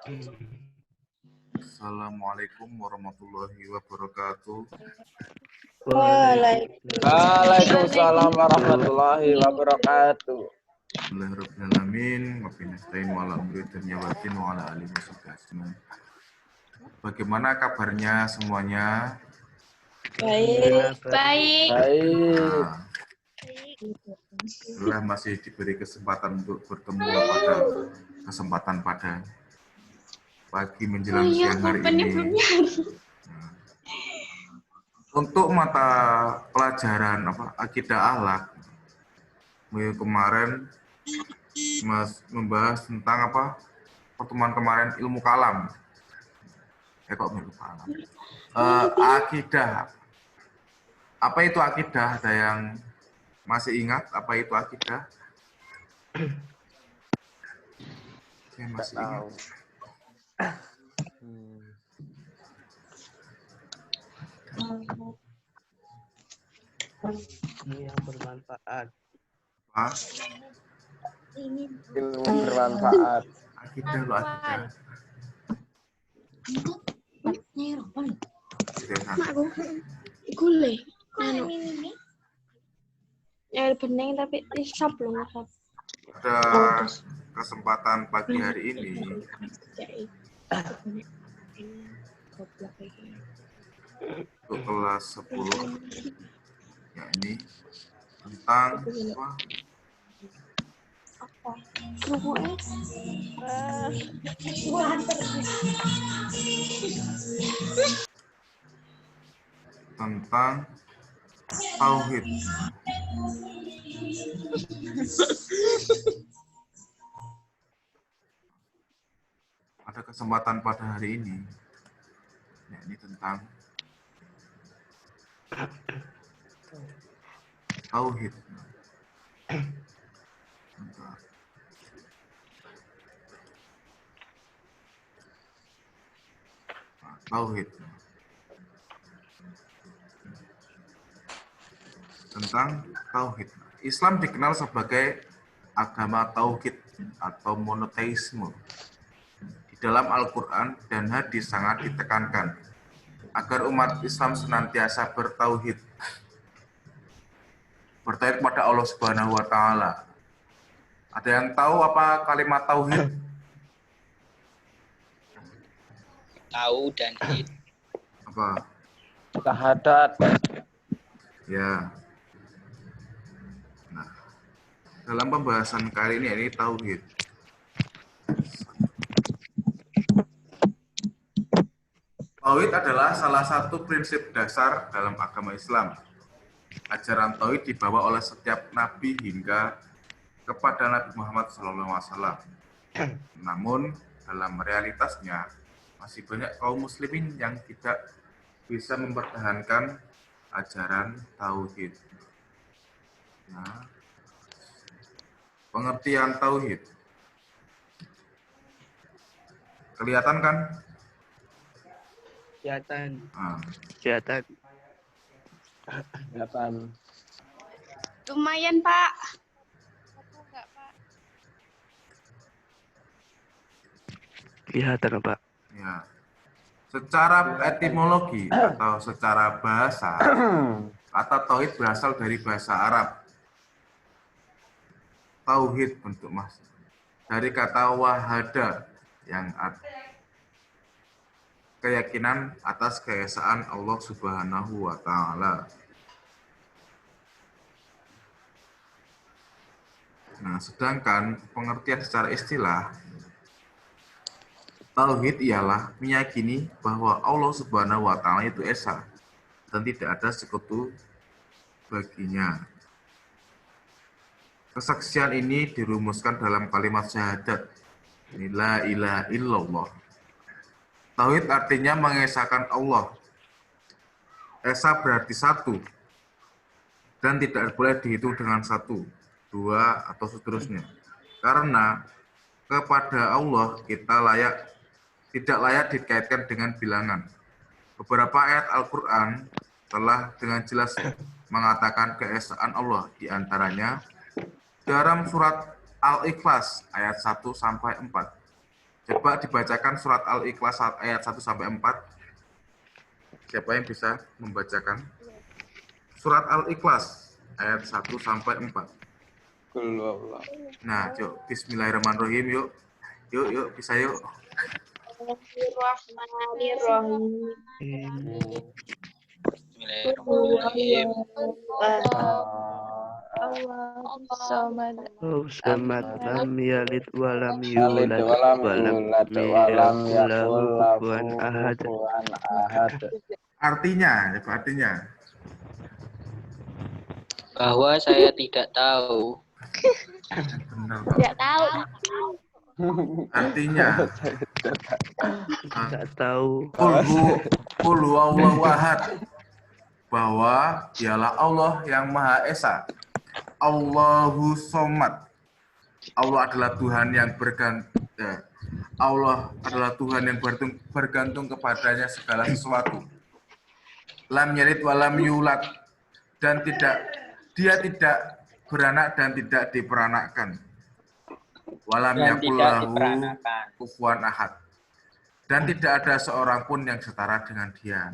Assalamualaikum warahmatullahi wabarakatuh. Waalaikumsalam warahmatullahi wabarakatuh. Bismillahirrahmanirrahim. Wabinastain wa'ala wabatin wa'ala alihi wasallam. Bagaimana kabarnya semuanya? Baik. Baik. Alhamdulillah masih diberi kesempatan untuk bertemu pada kesempatan pada pagi menjelang siang hari ini. Untuk mata pelajaran akidah akhlak, minggu kemarin Mas membahas tentang pertemuan kemarin ilmu kalam. Ilmu kalam. Akidah. Apa itu akidah? Ada yang masih ingat apa itu akidah? Saya masih ingat. Yang bermanfaat. Ilmu bermanfaat. Akidah lo akidah. Gule. Air bening tapi isap loh. Pada kesempatan pagi hari ini untuk kelas 10 yakni tentang tentang tauhid. Pada kesempatan pada hari ini yakni tentang tauhid. Tauhid. Tentang tauhid. Islam dikenal sebagai agama tauhid atau monoteisme. Di dalam Al-Quran dan hadis sangat ditekankan agar umat Islam senantiasa bertauhid, bertauhid kepada Allah Subhanahu wa Ta'ala. Ada yang tahu apa kalimat tauhid? Tahu dan hid. Apa? Syahadat. Ya. Nah, dalam pembahasan kali ini tauhid. Tauhid adalah salah satu prinsip dasar dalam agama Islam. Ajaran tauhid dibawa oleh setiap nabi hingga kepada Nabi Muhammad SAW. Namun dalam realitasnya masih banyak kaum muslimin yang tidak bisa mempertahankan ajaran tauhid. Nah, pengertian tauhid. Kelihatan kan? Kelihatan. Lumayan, Pak. Kelihatan, Pak. Ya. Secara etimologi atau secara bahasa, kata tauhid berasal dari bahasa Arab. Tauhid bentuk dari kata wahada yang keyakinan atas keesaan Allah Subhanahu wa Ta'ala. Nah, sedangkan pengertian secara istilah, tauhid ialah meyakini bahwa Allah Subhanahu wa Ta'ala itu esa dan tidak ada sekutu baginya. Kesaksian ini dirumuskan dalam kalimat syahadat, la ilaha illallah. Tauhid artinya mengesahkan Allah. Esa berarti satu dan tidak boleh dihitung dengan satu, dua, atau seterusnya. Karena kepada Allah kita tidak layak dikaitkan dengan bilangan. Beberapa ayat Al-Quran telah dengan jelas mengatakan keesaan Allah, di antaranya dalam surat Al-Ikhlas ayat 1-4. Coba dibacakan surat Al-Ikhlas ayat 1 sampai 4. Siapa yang bisa membacakan? Surat Al-Ikhlas ayat 1 sampai 4. Kul wallah. Nah, yuk bismillahirrahmanirrahim yuk. Yuk bisa yuk. Bismillahirrahmanirrahim. Bismillahirrahmanirrahim. Allahumma samad. Oh, samad lam yalid walam Alid yulad walam walam yulad walam yakul lahu yakul lahu kufuwan ahad. kufuwan ahad. Artinya. Bahwa saya tidak tahu. Benar, Pak. Tidak tahu. Artinya, Tidak tahu. Qul huwallahu ahad, bahwa dialah Allah yang Maha Esa. Allahu somad. Allah adalah Tuhan yang Allah adalah Tuhan yang bergantung kepadanya segala sesuatu. Lam yalid walam yulad, dan dia tidak beranak dan tidak diperanakkan. Walam Dan yakul tidak lahu diperanakan. kufuwan ahad, dan tidak ada seorang pun yang setara dengan dia.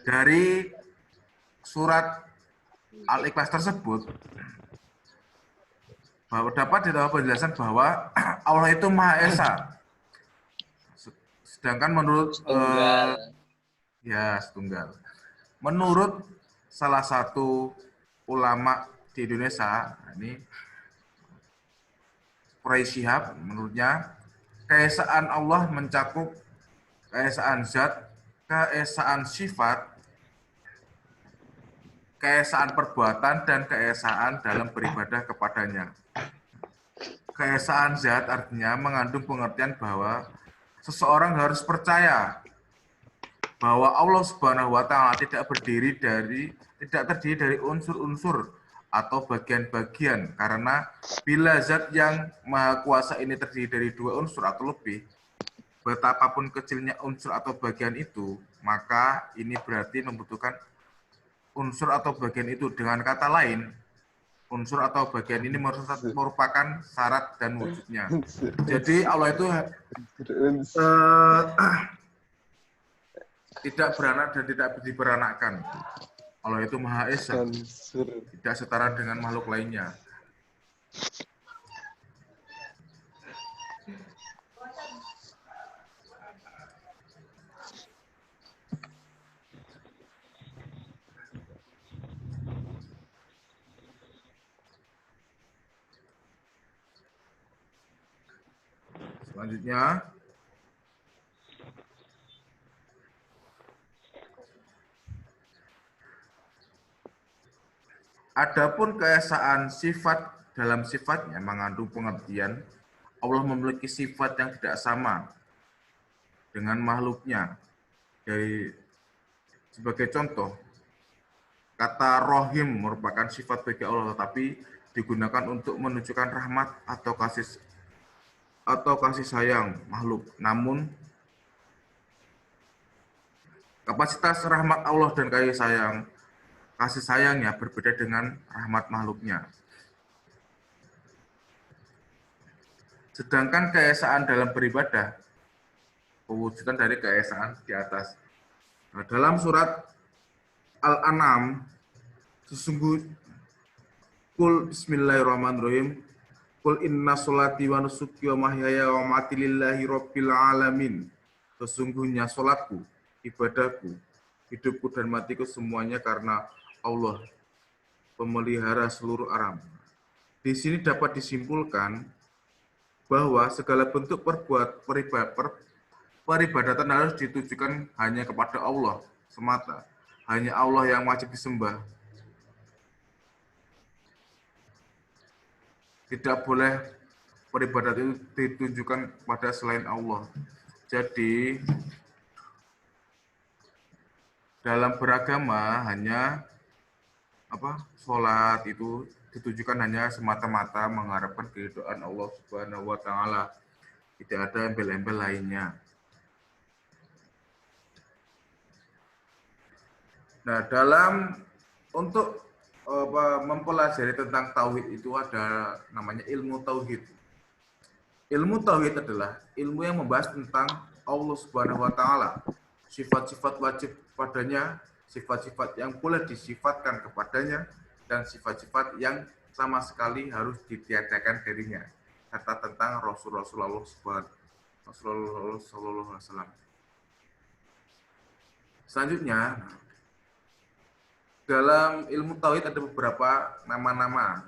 Dari surat Al-Ikhlas tersebut bahwa dapat didapat penjelasan bahwa Allah itu Maha Esa. Sedangkan menurut setunggal. Menurut salah satu ulama di Indonesia, ini Quraisy Shihab, menurutnya keesaan Allah mencakup keesaan zat, keesaan sifat, keesaan perbuatan, dan keesaan dalam beribadah kepadanya. Keesaan zat artinya mengandung pengertian bahwa seseorang harus percaya bahwa Allah Subhanahu wa Ta'ala tidak terdiri dari unsur-unsur atau bagian-bagian, karena bila zat yang maha kuasa ini terdiri dari dua unsur atau lebih, betapapun kecilnya unsur atau bagian itu, maka ini berarti membutuhkan unsur atau bagian itu. Dengan kata lain, unsur atau bagian ini merupakan syarat dan wujudnya. Jadi Allah itu tidak beranak dan tidak diperanakkan. Allah itu Maha Esa, tidak setara dengan makhluk lainnya. Selanjutnya, adapun keesaan sifat dalam sifatnya mengandung pengertian Allah memiliki sifat yang tidak sama dengan makhluknya. Sebagai contoh, kata rohim merupakan sifat bagi Allah, tetapi digunakan untuk menunjukkan rahmat atau kasih sayang makhluk. Namun, kapasitas rahmat Allah dan kasih sayangnya berbeda dengan rahmat makhluknya. Sedangkan keesaan dalam beribadah, pewujudan dari keesaan di atas. Nah, dalam surat Al-An'am, Qul bismillahirrahmanirrahim, Qul inna sholati wa nusuki wa mahyaya wa mamati lillahi rabbil alamin. Sesungguhnya sholatku, ibadahku, hidupku dan matiku semuanya karena Allah, pemelihara seluruh alam. Di sini dapat disimpulkan bahwa segala bentuk peribadatan harus ditujukan hanya kepada Allah semata. Hanya Allah yang wajib disembah. Tidak boleh peribadatan itu ditujukan pada selain Allah. Jadi, dalam beragama hanya sholat itu ditujukan hanya semata-mata mengharapkan keridhaan Allah Subhanahu wa Ta'ala. Tidak ada embel-embel lainnya. Nah, untuk mempelajari tentang tauhid itu ada namanya ilmu tauhid. Ilmu tauhid adalah ilmu yang membahas tentang Allah Subhanahu wa taala, sifat-sifat wajib padanya, sifat-sifat yang boleh disifatkan kepadanya, dan sifat-sifat yang sama sekali harus ditiadakan darinya, serta tentang Rasulullah SAW. Selanjutnya, dalam ilmu tauhid ada beberapa nama-nama.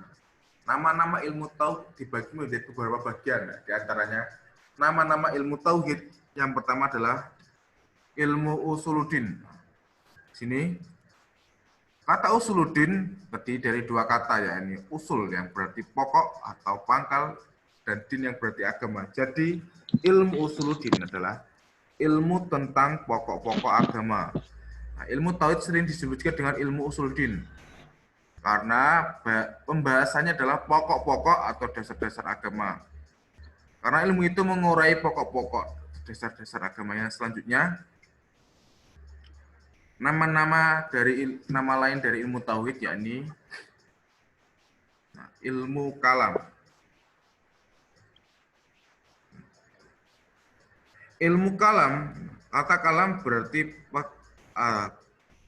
Nama-nama ilmu tauhid dibagi menjadi beberapa bagian. Di antaranya, nama-nama ilmu tauhid yang pertama adalah ilmu usuluddin. Sini, kata usuluddin terdiri dari dua kata, yakni usul yang berarti pokok atau pangkal, dan din yang berarti agama. Jadi, ilmu usuluddin adalah ilmu tentang pokok-pokok agama. Nah, ilmu tauhid sering disebutkan dengan ilmu usuluddin karena pembahasannya adalah pokok-pokok atau dasar-dasar agama. Karena ilmu itu mengurai pokok-pokok dasar-dasar agamanya. Selanjutnya, nama lain dari ilmu tauhid yakni ilmu kalam. Ilmu kalam, kata kalam berarti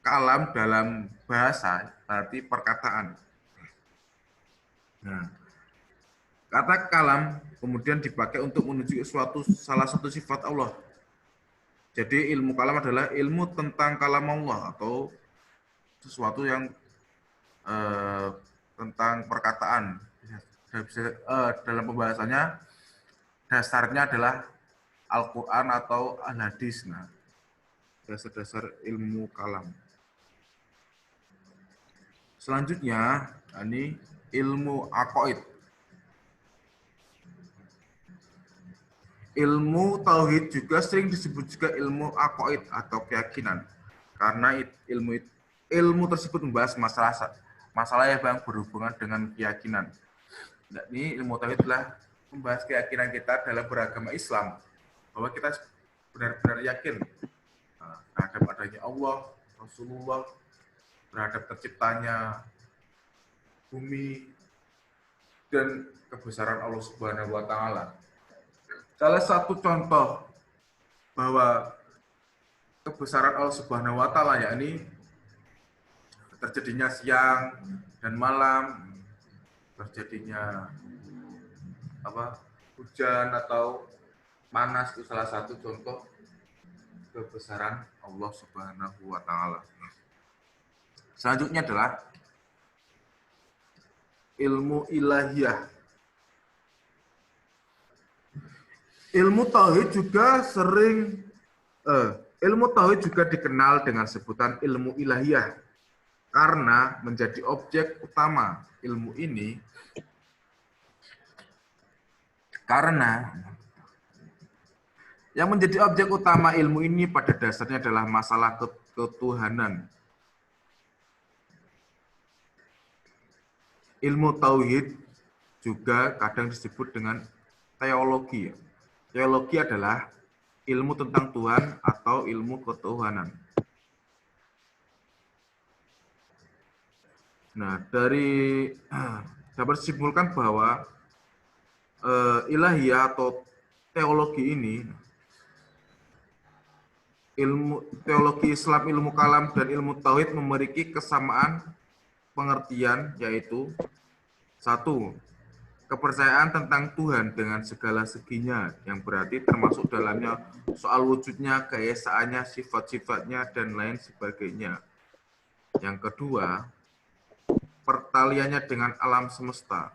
kalam dalam bahasa berarti perkataan. Nah, kata kalam kemudian dipakai untuk menunjuk salah satu sifat Allah. Jadi ilmu kalam adalah ilmu tentang kalam Allah atau sesuatu yang tentang perkataan. Dalam pembahasannya dasarnya adalah Al-Quran atau Al-Hadis. Nah, dasar-dasar ilmu kalam. Selanjutnya, ini ilmu aqaid. Ilmu tauhid juga sering disebut juga ilmu aqaid atau keyakinan. Karena ilmu tersebut membahas masalah yang berhubungan dengan keyakinan. Nah, ini ilmu tauhid adalah membahas keyakinan kita dalam beragama Islam. Bahwa kita benar-benar yakin terhadap adanya Allah, Rasulullah, terhadap terciptanya bumi, dan kebesaran Allah Subhanahu wa taala. Salah satu contoh bahwa kebesaran Allah Subhanahu wa taala yakni terjadinya siang dan malam, terjadinya hujan atau panas, itu salah satu contoh kebesaran Allah Subhanahu wa taala. Selanjutnya adalah ilmu ilahiyah. Ilmu tauhid juga dikenal dengan sebutan ilmu ilahiyah karena menjadi objek utama ilmu ini yang menjadi objek utama ilmu ini pada dasarnya adalah masalah ketuhanan. Ilmu tauhid juga kadang disebut dengan teologi. Teologi adalah ilmu tentang Tuhan atau ilmu ketuhanan. Nah, dapat disimpulkan bahwa ilahiyah atau teologi ini, ilmu teologi Islam, ilmu kalam, dan ilmu tauhid memiliki kesamaan pengertian, yaitu satu, kepercayaan tentang Tuhan dengan segala seginya, yang berarti termasuk dalamnya soal wujudnya, keesaannya, sifat-sifatnya, dan lain sebagainya. Yang kedua, pertaliannya dengan alam semesta,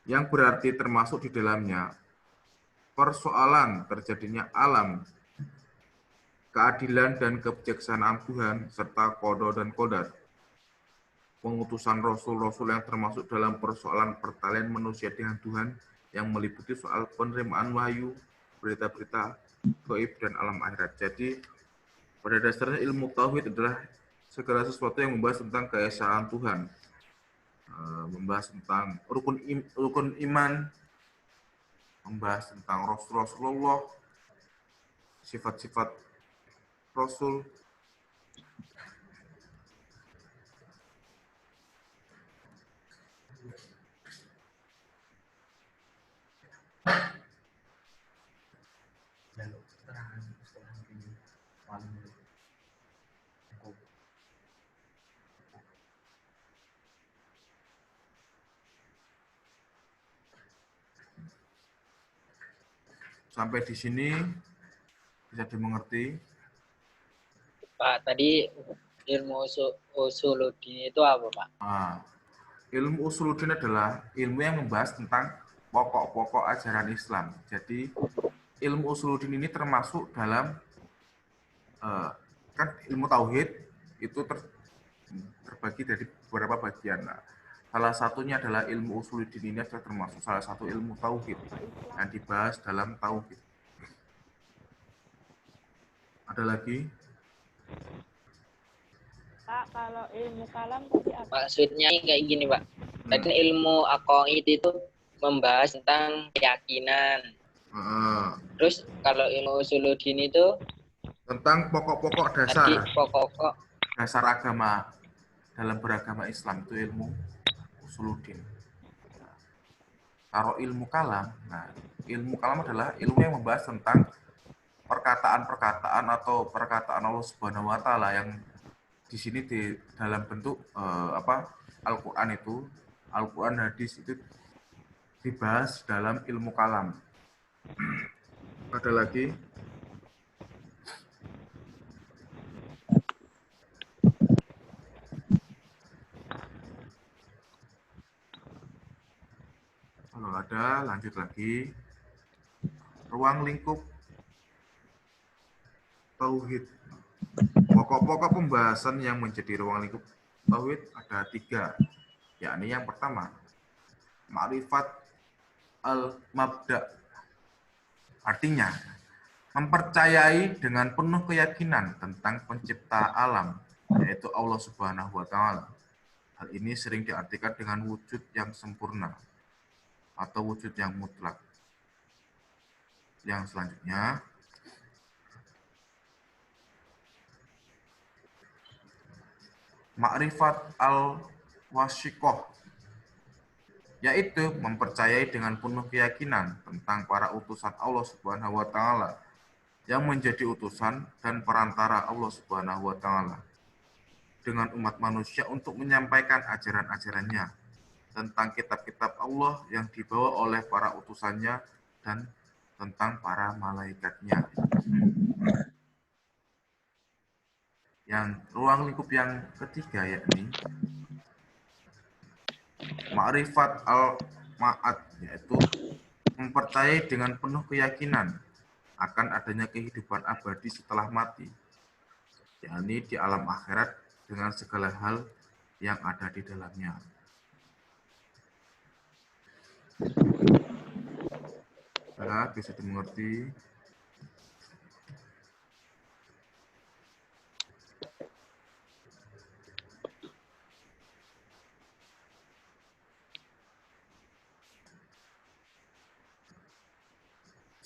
yang berarti termasuk di dalamnya persoalan terjadinya alam, keadilan dan kebijaksanaan Tuhan, serta qada dan qadar. Pengutusan rasul-rasul yang termasuk dalam persoalan pertalian manusia dengan Tuhan yang meliputi soal penerimaan wahyu, berita-berita gaib, dan alam akhirat. Jadi, pada dasarnya ilmu tauhid adalah segala sesuatu yang membahas tentang keesaan Tuhan, membahas tentang rukun iman, membahas tentang Rasulullah, sifat-sifat Rasul. Sampai di sini bisa dimengerti. Pak, tadi ilmu usuluddin itu apa, Pak? Nah, ilmu usuluddin adalah ilmu yang membahas tentang pokok-pokok ajaran Islam. Jadi ilmu usuluddin ini termasuk dalam kan ilmu tauhid itu terbagi dari beberapa bagian. Nah, salah satunya adalah ilmu usuluddin ini adalah termasuk salah satu ilmu tauhid yang dibahas dalam tauhid. Ada lagi? Pak, kalau ilmu kalam tadi apa? Maksudnya kayak gini, Pak. Tadi ilmu aqaid itu membahas tentang keyakinan. Terus kalau ilmu usuluddin itu Tentang pokok-pokok tadi dasar pokok-pokok dasar agama dalam beragama Islam itu ilmu usuluddin. Kalau ilmu kalam, nah ilmu kalam adalah ilmu yang membahas tentang perkataan-perkataan atau perkataan Allah Subhanahu wa taala yang di sini di dalam bentuk Al-Qur'an itu, Al-Qur'an, hadis itu dibahas dalam ilmu kalam. Ada lagi? Kalau ada, lanjut lagi. Ruang lingkup tauhid. Pokok-pokok pembahasan yang menjadi ruang lingkup tauhid ada 3, yakni yang pertama, ma'rifat al-mabda. Artinya, mempercayai dengan penuh keyakinan tentang pencipta alam, yaitu Allah Subhanahu wa taala. Hal ini sering diartikan dengan wujud yang sempurna atau wujud yang mutlak. Yang selanjutnya, ma'rifat al-wasiqoh, yaitu mempercayai dengan penuh keyakinan tentang para utusan Allah Subhanahu wa taala yang menjadi utusan dan perantara Allah Subhanahu wa taala dengan umat manusia untuk menyampaikan ajaran-ajarannya tentang kitab-kitab Allah yang dibawa oleh para utusannya dan tentang para malaikatnya. Yang ruang lingkup yang ketiga yakni ma'rifat al-ma'ad, yaitu mempercayai dengan penuh keyakinan akan adanya kehidupan abadi setelah mati, yakni di alam akhirat dengan segala hal yang ada di dalamnya. Nah, bisa dimengerti.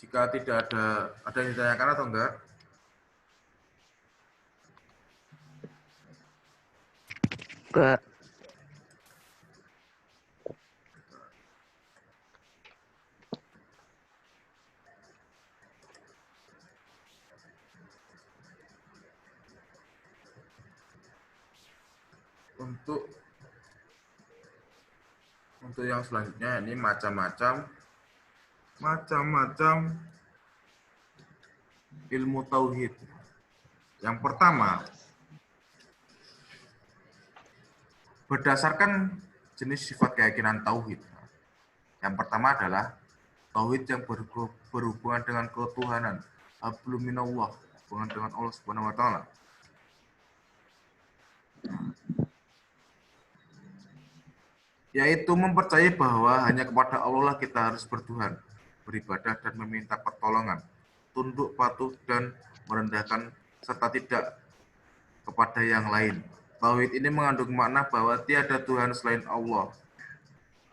Jika tidak ada yang ditanyakan atau enggak? Enggak. Untuk yang selanjutnya ini macam-macam ilmu tauhid. Yang pertama, berdasarkan jenis sifat keyakinan tauhid. Yang pertama adalah tauhid yang berhubungan dengan ketuhanan, hablum minallah, hubungan dengan Allah Subhanahu wa taala. Yaitu mempercayai bahwa hanya kepada Allah lah kita harus bertuhan, beribadah dan meminta pertolongan, tunduk patuh dan merendahkan serta tidak kepada yang lain. Tauhid ini mengandung makna bahwa tiada Tuhan selain Allah.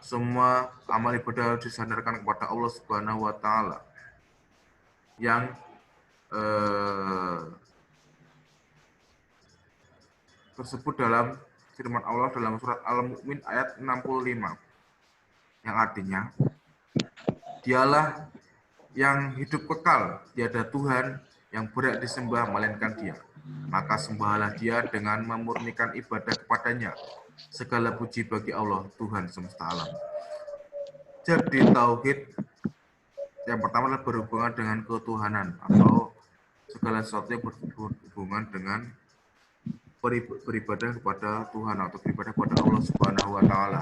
Semua amal ibadah harus disandarkan kepada Allah Subhanahu wa taala. Yang tersebut dalam firman Allah dalam surat Al-Mu'min ayat 65. Yang artinya, dialah yang hidup kekal, tiada Tuhan yang berhak disembah melainkan Dia. Maka sembahlah Dia dengan memurnikan ibadah kepadanya. Segala puji bagi Allah, Tuhan semesta alam. Jadi tauhid Yang pertama adalah berhubungan dengan ketuhanan atau segala sesuatu yang berhubungan dengan beribadah kepada Tuhan atau beribadah kepada Allah Subhanahu wa taala.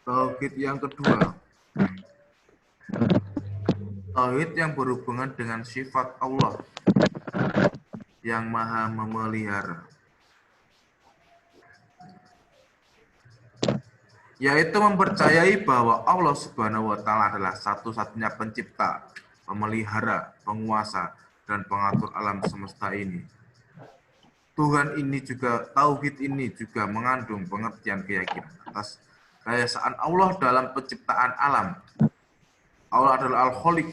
Tauhid yang kedua, tauhid yang berhubungan dengan sifat Allah yang Maha memelihara, yaitu mempercayai bahwa Allah Subhanahu wa taala adalah satu-satunya pencipta, pemelihara, penguasa, dan pengatur alam semesta ini. Tuhan ini juga, tauhid ini juga mengandung pengertian keyakinan atas keesaan Allah dalam penciptaan alam. Allah adalah Al-Khaliq,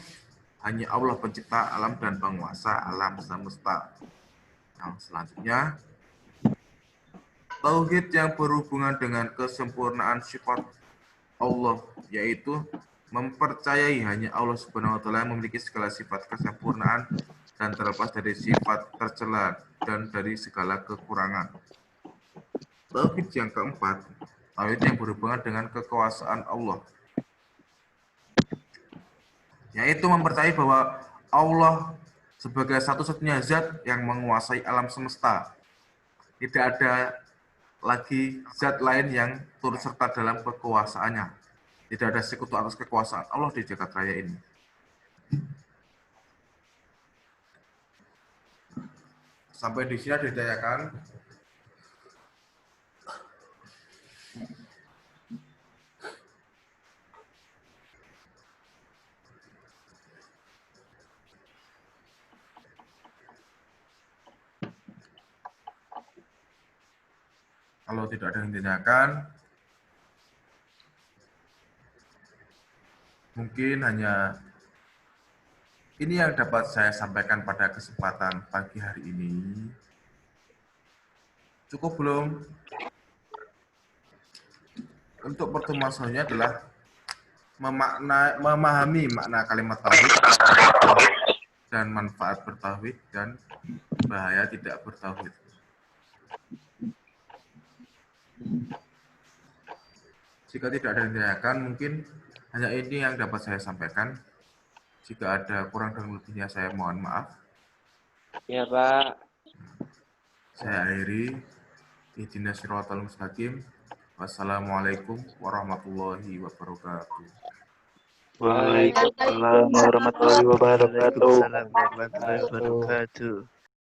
hanya Allah pencipta alam dan penguasa alam semesta. Yang selanjutnya, tauhid yang berhubungan dengan kesempurnaan sifat Allah, yaitu mempercayai hanya Allah Subhanahu wa taala yang memiliki segala sifat kesempurnaan dan terlepas dari sifat tercela dan dari segala kekurangan. Tauhid yang keempat, tauhid yang berhubungan dengan kekuasaan Allah, yaitu mempercayai bahwa Allah sebagai satu-satunya zat yang menguasai alam semesta. Tidak ada lagi zat lain yang turut serta dalam kekuasaannya. Tidak ada sekutu atas kekuasaan Allah di jagat raya ini. Sampai di sini ditanyakan. Kalau tidak ada yang ditanyakan, mungkin hanya ini yang dapat saya sampaikan pada kesempatan pagi hari ini. Cukup belum? Untuk pertemuan selanjutnya adalah memahami makna kalimat tauhid dan manfaat bertauhid dan bahaya tidak bertauhid. Jika tidak ada yang ditanyakan, mungkin hanya ini yang dapat saya sampaikan. Jika ada kurang dan lebihnya, saya mohon maaf. Ya, Pak. Saya akhiri. Ihdinas siratal mustaqim. Wassalamualaikum warahmatullahi wabarakatuh. Waalaikumsalam warahmatullahi wabarakatuh. Waalaikumsalam warahmatullahi wabarakatuh.